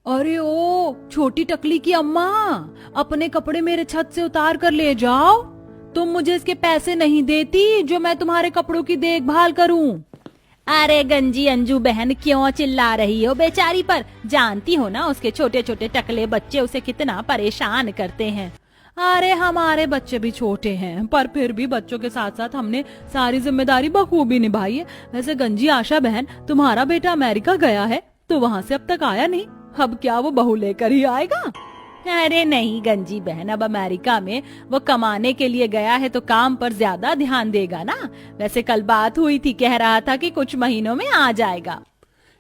अरे ओ छोटी टकली की अम्मा, अपने कपड़े मेरे छत से उतार कर ले जाओ। तुम मुझे इसके पैसे नहीं देती जो मैं तुम्हारे कपड़ों की देखभाल करूं। अरे गंजी अंजू बहन, क्यों चिल्ला रही हो बेचारी पर? जानती हो ना उसके छोटे छोटे टकले बच्चे उसे कितना परेशान करते हैं। अरे हमारे बच्चे भी छोटे हैं, पर फिर भी बच्चों के साथ साथ हमने सारी जिम्मेदारी बखूबी निभाई है। वैसे गंजी आशा बहन, तुम्हारा बेटा अमेरिका गया है तो वहाँ से अब तक आया नहीं, अब क्या वो बहू लेकर ही आएगा? अरे नहीं गंजी बहन, अब अमेरिका में वो कमाने के लिए गया है तो काम पर ज्यादा ध्यान देगा ना। वैसे कल बात हुई थी, कह रहा था कि कुछ महीनों में आ जाएगा।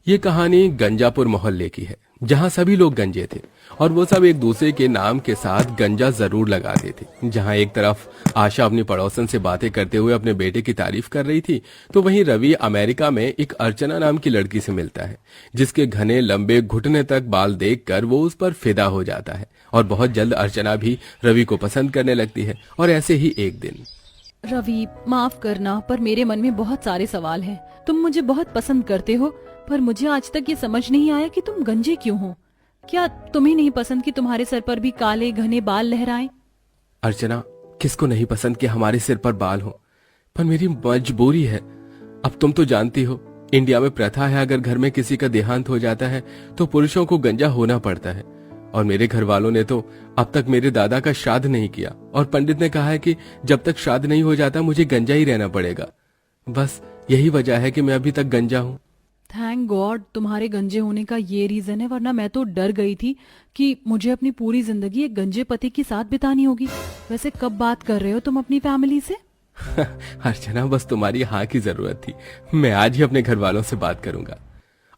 ये कहानी गंजापुर मोहल्ले की है, जहाँ सभी लोग गंजे थे और वो सब एक दूसरे के नाम के साथ गंजा जरूर लगाते थे। जहाँ एक तरफ आशा अपनी पड़ोसन से बातें करते हुए अपने बेटे की तारीफ कर रही थी, तो वहीं रवि अमेरिका में एक अर्चना नाम की लड़की से मिलता है, जिसके घने लंबे घुटने तक बाल देखकर वो उस पर फिदा हो जाता है। और बहुत जल्द अर्चना भी रवि को पसंद करने लगती है। और ऐसे ही एक दिन, रवि माफ करना, पर मेरे मन में बहुत सारे सवाल हैं। तुम मुझे बहुत पसंद करते हो, पर मुझे आज तक ये समझ नहीं आया कि तुम गंजे क्यों हो। क्या तुम्हें नहीं पसंद कि तुम्हारे सर पर भी काले घने बाल लहराएं? अर्चना, किसको नहीं पसंद कि हमारे सिर पर बाल हो, पर मेरी मजबूरी है। अब तुम तो जानती हो, इंडिया में प्रथा है, अगर घर में किसी का देहांत हो जाता है तो पुरुषों को गंजा होना पड़ता है। और मेरे घर वालों ने तो अब तक मेरे दादा का श्राद्ध नहीं किया, और पंडित ने कहा है कि जब तक श्राद्ध नहीं हो जाता मुझे गंजा ही रहना पड़ेगा। बस यही वजह है कि मैं अभी तक गंजा हूँ। थैंक गॉड तुम्हारे गंजे होने का ये रीजन है, वरना मैं तो डर गई थी कि मुझे अपनी पूरी जिंदगी एक गंजे पति के साथ बितानी होगी। वैसे कब बात कर रहे हो तुम अपनी फैमिली से? अर्चना, बस तुम्हारी हाँ की जरूरत थी, मैं आज ही अपने घर वालों से बात करूंगा।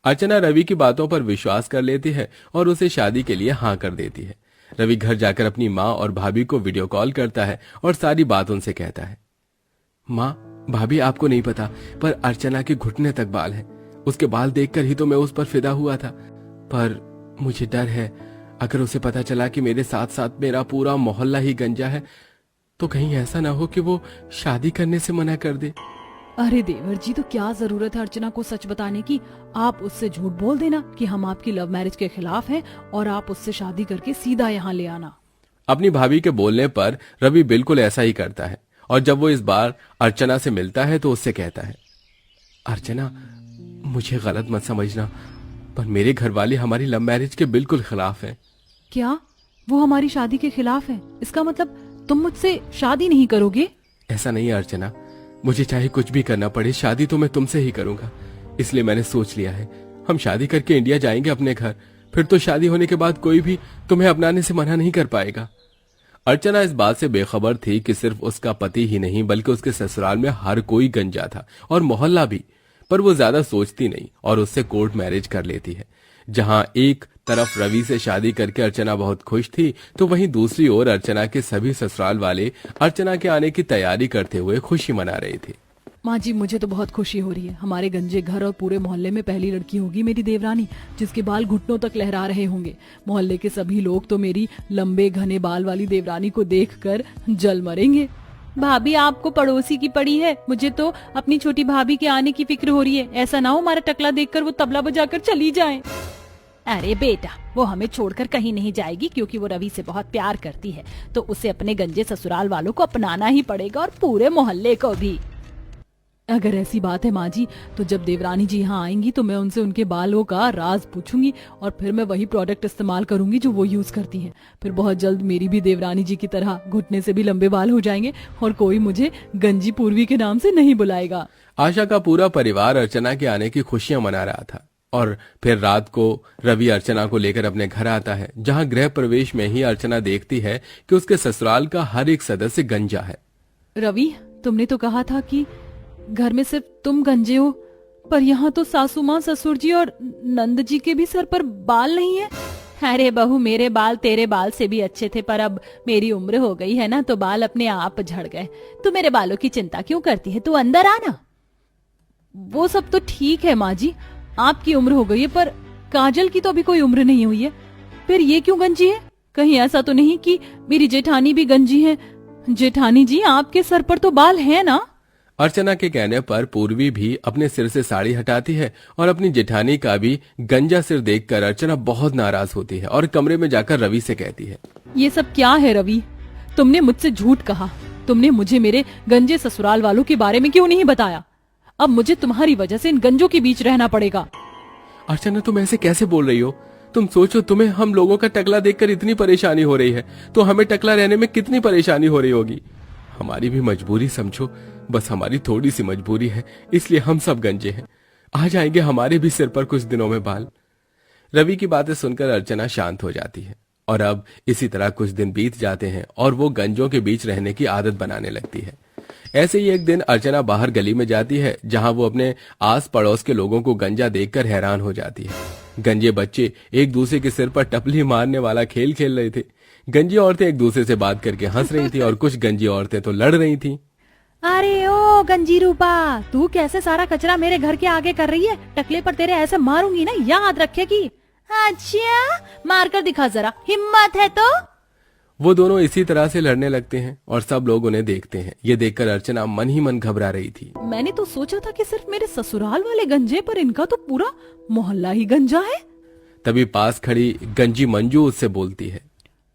अर्चना रवि की बातों पर विश्वास कर लेती है और उसे शादी के लिए हाँ कर देती है। रवि घर जाकर अपनी माँ और भाभी को वीडियो कॉल करता है और सारी बात उनसे कहता है। माँ, भाभी, आपको नहीं पता, पर अर्चना के घुटने तक बाल हैं। उसके बाल देखकर ही तो मैं उस पर फिदा हुआ था, पर मुझे डर है अगर उसे पता चला कि मेरे साथ साथ मेरा पूरा मोहल्ला ही गंजा है तो कहीं ऐसा ना हो कि वो शादी करने से मना कर दे। अरे देवर जी, तो क्या जरूरत है अर्चना को सच बताने की? आप उससे झूठ बोल देना कि हम आपकी लव मैरिज के खिलाफ हैं और आप उससे शादी करके सीधा यहाँ ले आना। अपनी भाभी के बोलने पर रवि बिल्कुल ऐसा ही करता है, और जब वो इस बार अर्चना से मिलता है तो उससे कहता है, अर्चना, मुझे गलत मत समझना, पर मेरे घर वाले हमारी लव मैरिज के बिल्कुल खिलाफ हैं। क्या वो हमारी शादी के खिलाफ है? इसका मतलब तुम मुझसे शादी नहीं करोगे? ऐसा नहीं अर्चना, मुझे चाहे कुछ भी करना पड़े, शादी तो मैं तुमसे ही करूंगा। इसलिए मैंने सोच लिया है, हम शादी करके इंडिया जाएंगे अपने घर, फिर तो शादी होने के बाद कोई भी तुम्हें अपनाने से मना नहीं कर पाएगा। अर्चना इस बात से बेखबर थी कि सिर्फ उसका पति ही नहीं बल्कि उसके ससुराल में हर कोई गंजा था और मोहल्ला भी, पर वो ज्यादा सोचती नहीं और उससे कोर्ट मैरिज कर लेती है। जहां एक तरफ रवि से शादी करके अर्चना बहुत खुश थी, तो वहीं दूसरी ओर अर्चना के सभी ससुराल वाले अर्चना के आने की तैयारी करते हुए खुशी मना रहे थे। माँ जी, मुझे तो बहुत खुशी हो रही है। हमारे गंजे घर और पूरे मोहल्ले में पहली लड़की होगी मेरी देवरानी, जिसके बाल घुटनों तक लहरा रहे होंगे। मोहल्ले के सभी लोग तो मेरी लंबे घने बाल वाली देवरानी को देखकर जल मरेंगे। भाभी, आपको पड़ोसी की पड़ी है, मुझे तो अपनी छोटी भाभी के आने की फिक्र हो रही है। ऐसा ना हो हमारा टकला देखकर वो तबला बजाकर चली जाए। अरे बेटा, वो हमें छोड़कर कहीं नहीं जाएगी, क्योंकि वो रवि से बहुत प्यार करती है, तो उसे अपने गंजे ससुराल वालों को अपनाना ही पड़ेगा और पूरे मोहल्ले को भी। अगर ऐसी बात है माँ जी, तो जब देवरानी जी यहाँ आएंगी तो मैं उनसे उनके बालों का राज पूछूंगी और फिर मैं वही प्रोडक्ट इस्तेमाल करूंगी जो वो यूज करती हैं। फिर बहुत जल्द मेरी भी देवरानी जी की तरह घुटने से भी लंबे बाल हो जाएंगे और कोई मुझे गंजी पूर्वी के नाम से नहीं बुलाएगा। आशा का पूरा परिवार अर्चना के आने की खुशियां मना रहा था, और फिर रात को रवि अर्चना को लेकर अपने घर आता है, जहां गृह प्रवेश में ही अर्चना देखती है कि उसके ससुराल का हर एक सदस्य गंजा है। रवि, तुमने तो कहा था कि घर में सिर्फ तुम गंजे हो, पर यहाँ तो सासू माँ, ससुर जी और नंद जी के भी सर पर बाल नहीं है। अरे बहू, मेरे बाल तेरे बाल से भी अच्छे थे, पर अब मेरी उम्र हो गई है ना, तो बाल अपने आप झड़ गए। तू मेरे बालों की चिंता क्यों करती है? तू अंदर आना। वो सब तो ठीक है माँ जी, आपकी उम्र हो गई है, पर काजल की तो अभी कोई उम्र नहीं हुई है। फिर ये क्यों गंजी है? कहीं ऐसा तो नहीं कि मेरी जेठानी भी गंजी है? जेठानी जी, आपके सर पर तो बाल है ना? अर्चना के कहने पर पूर्वी भी अपने सिर से साड़ी हटाती है और अपनी जेठानी का भी गंजा सिर देखकर अर्चना बहुत नाराज होती है और कमरे में जाकर रवि से कहती है, ये सब क्या है रवि? तुमने मुझसे झूठ कहा। तुमने मुझे मेरे गंजे ससुराल वालों के बारे में क्यों नहीं बताया? अब मुझे तुम्हारी वजह से इन गंजों के बीच रहना पड़ेगा। अर्चना तुम ऐसे कैसे बोल रही हो? तुम सोचो, तुम्हें हम लोगों का टकला देखकर इतनी परेशानी हो रही है तो हमें टकला रहने में कितनी परेशानी हो रही होगी। हमारी भी मजबूरी समझो, बस हमारी थोड़ी सी मजबूरी है, इसलिए हम सब गंजे हैं। आ जाएंगे हमारे भी सिर पर कुछ दिनों में बाल। रवि की बातें सुनकर अर्चना शांत हो जाती है और अब इसी तरह कुछ दिन बीत जाते हैं और वो गंजों के बीच रहने की आदत बनाने लगती है। ऐसे ही एक दिन अर्चना बाहर गली में जाती है जहां वो अपने आस पड़ोस के लोगों को गंजा देखकर हैरान हो जाती है। गंजे बच्चे एक दूसरे के सिर पर टपली मारने वाला खेल खेल रहे थे। गंजी औरतें एक दूसरे से बात करके हंस रही थी और कुछ गंजी औरतें तो लड़ रही थी। अरे ओ गंजी रूपा, तू कैसे सारा कचरा मेरे घर के आगे कर रही है? टकले पर तेरे ऐसे मारूंगी ना, याद रखेगी। अच्छा, मारकर दिखा जरा, हिम्मत है तो। वो दोनों इसी तरह से लड़ने लगते हैं और सब लोग उन्हें देखते हैं। ये देखकर अर्चना मन ही मन घबरा रही थी। मैंने तो सोचा था कि सिर्फ मेरे ससुराल वाले गंजे, पर इनका तो पूरा मोहल्ला ही गंजा है। तभी पास खड़ी गंजी मंजू उससे बोलती है,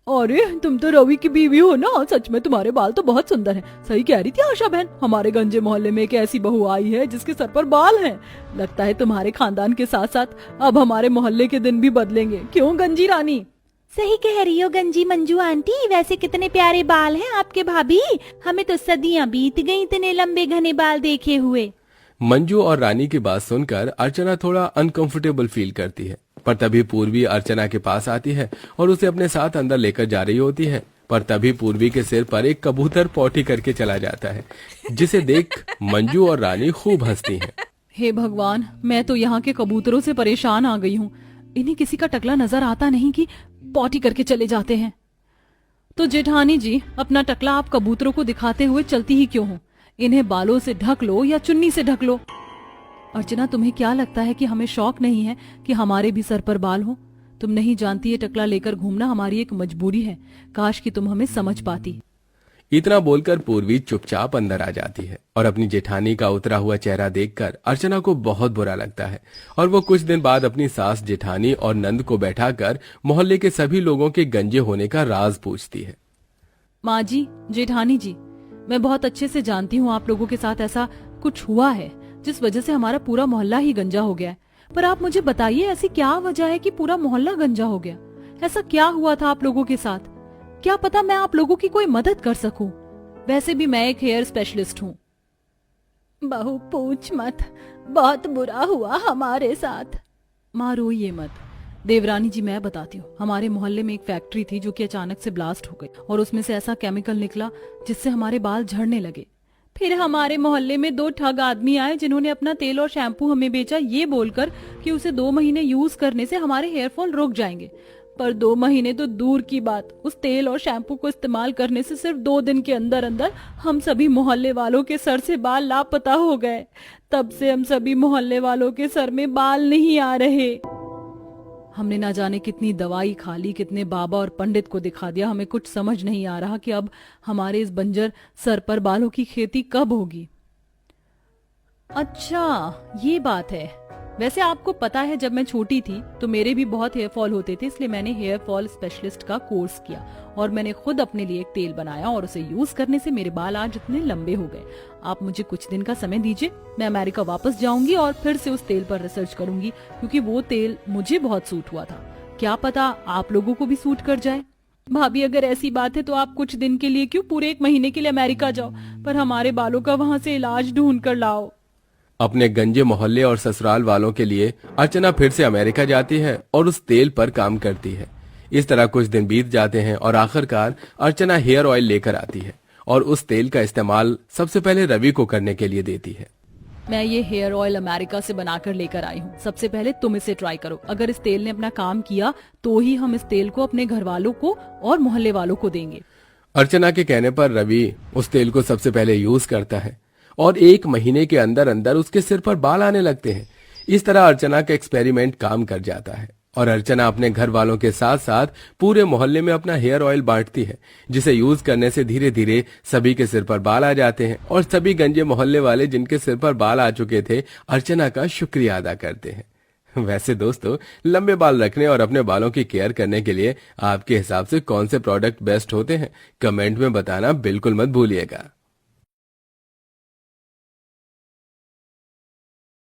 अरे तुम तो रवि की बीवी हो ना, सच में तुम्हारे बाल तो बहुत सुंदर हैं। सही कह रही थी आशा बहन, हमारे गंजे मोहल्ले में एक ऐसी बहू आई है जिसके सर पर बाल हैं। लगता है तुम्हारे खानदान के साथ साथ अब हमारे मोहल्ले के दिन भी बदलेंगे, क्यों गंजी रानी? सही कह रही हो गंजी मंजू आंटी, वैसे कितने प्यारे बाल हैं आपके भाभी। हमें तो सदियां बीत गई इतने लंबे घने बाल देखे हुए। मंजू और रानी की बात सुनकर अर्चना थोड़ा अनकंफर्टेबल फील करती है, पर तभी पूर्वी अर्चना के पास आती है और उसे अपने साथ अंदर लेकर जा रही होती है। पर तभी पूर्वी के सिर पर एक कबूतर पौटी करके चला जाता है, जिसे देख मंजू और रानी खूब हंसती हैं। हे भगवान, मैं तो यहाँ के कबूतरों से परेशान आ गई हूँ। इन्हें किसी का टकला नजर आता नहीं कि पौटी करके चले जाते हैं। तो जेठानी जी, अपना टकला आप कबूतरों को दिखाते हुए चलती ही क्यों हो? इन्हें बालों से ढक लो या चुन्नी से ढक लो। अर्चना, तुम्हें क्या लगता है कि हमें शौक नहीं है कि हमारे भी सर पर बाल हो? तुम नहीं जानती ये टकला लेकर घूमना हमारी एक मजबूरी है। काश कि तुम हमें समझ पाती। इतना बोलकर पूर्वी चुपचाप अंदर आ जाती है और अपनी जेठानी का उतरा हुआ चेहरा देखकर अर्चना को बहुत बुरा लगता है और वो कुछ दिन बाद अपनी सास, जेठानी और नंद को बैठाकर मोहल्ले के सभी लोगों के गंजे होने का राज पूछती है। माँ जी, जेठानी जी, मैं बहुत अच्छे से जानती हूँ आप लोगों के साथ ऐसा कुछ हुआ है जिस वजह से हमारा पूरा मोहल्ला ही गंजा हो गया है। पर आप मुझे बताइए, ऐसी क्या वजह है कि पूरा मोहल्ला गंजा हो गया? ऐसा क्या हुआ था आप लोगों के साथ? क्या पता मैं आप लोगों की कोई मदद कर सकूं। वैसे भी मैं एक हेयर स्पेशलिस्ट हूँ। बहू पूछ मत, बहुत बुरा हुआ हमारे साथ। माँ रोइए मत। देवरानी जी, मैं बताती हूँ। हमारे मोहल्ले में एक फैक्ट्री थी जो कि अचानक से ब्लास्ट हो गई और उसमें से ऐसा केमिकल निकला जिससे हमारे बाल झड़ने लगे। फिर हमारे मोहल्ले में 2 ठग आदमी आए जिन्होंने अपना तेल और शैम्पू हमें बेचा, ये बोलकर कि उसे 2 महीने यूज करने से हमारे हेयर फॉल रुक जाएंगे। पर 2 महीने तो दूर की बात, उस तेल और शैम्पू को इस्तेमाल करने से सिर्फ 2 दिन के अंदर अंदर हम सभी मोहल्ले वालों के सर से बाल लापता हो गए। तब से हम सभी मोहल्ले वालों के सर में बाल नहीं आ रहे। हमने ना जाने कितनी दवाई खा ली, कितने बाबा और पंडित को दिखा दिया, हमें कुछ समझ नहीं आ रहा कि अब हमारे इस बंजर सर पर बालों की खेती कब होगी। अच्छा, ये बात है। वैसे आपको पता है, जब मैं छोटी थी तो मेरे भी बहुत हेयर फॉल होते थे, इसलिए मैंने हेयर फॉल स्पेशलिस्ट का कोर्स किया और मैंने खुद अपने लिए एक तेल बनाया और उसे यूज करने से मेरे बाल आज इतने लंबे हो गए। आप मुझे कुछ दिन का समय दीजिए, मैं अमेरिका वापस जाऊंगी और फिर से उस तेल पर रिसर्च करूंगी, क्योंकि वो तेल मुझे बहुत सूट हुआ था। क्या पता आप लोगों को भी सूट कर जाए। भाभी, अगर ऐसी बात है तो आप कुछ दिन के लिए क्यों, पूरे 1 महीने के लिए अमेरिका जाओ, पर हमारे बालों का वहां से इलाज ढूंढ कर लाओ। अपने गंजे मोहल्ले और ससुराल वालों के लिए अर्चना फिर से अमेरिका जाती है और उस तेल पर काम करती है। इस तरह कुछ दिन बीत जाते हैं और आखिरकार अर्चना हेयर ऑयल लेकर आती है और उस तेल का इस्तेमाल सबसे पहले रवि को करने के लिए देती है। मैं ये हेयर ऑयल अमेरिका से बनाकर लेकर आई हूँ। सबसे पहले तुम इसे ट्राई करो। अगर इस तेल ने अपना काम किया तो ही हम इस तेल को अपने घर वालों को और मोहल्ले वालों को देंगे। अर्चना के कहने पर रवि उस तेल को सबसे पहले यूज करता है और 1 महीने के अंदर अंदर उसके सिर पर बाल आने लगते हैं। इस तरह अर्चना का एक्सपेरिमेंट काम कर जाता है और अर्चना अपने घर वालों के साथ साथ पूरे मोहल्ले में अपना हेयर ऑयल बांटती है, जिसे यूज करने से धीरे धीरे सभी के सिर पर बाल आ जाते हैं और सभी गंजे मोहल्ले वाले जिनके सिर पर बाल आ चुके थे अर्चना का शुक्रिया अदा करते हैं। वैसे दोस्तों, लंबे बाल रखने और अपने बालों की केयर करने के लिए आपके हिसाब से कौन से प्रोडक्ट बेस्ट होते हैं, कमेंट में बताना बिल्कुल मत भूलिएगा।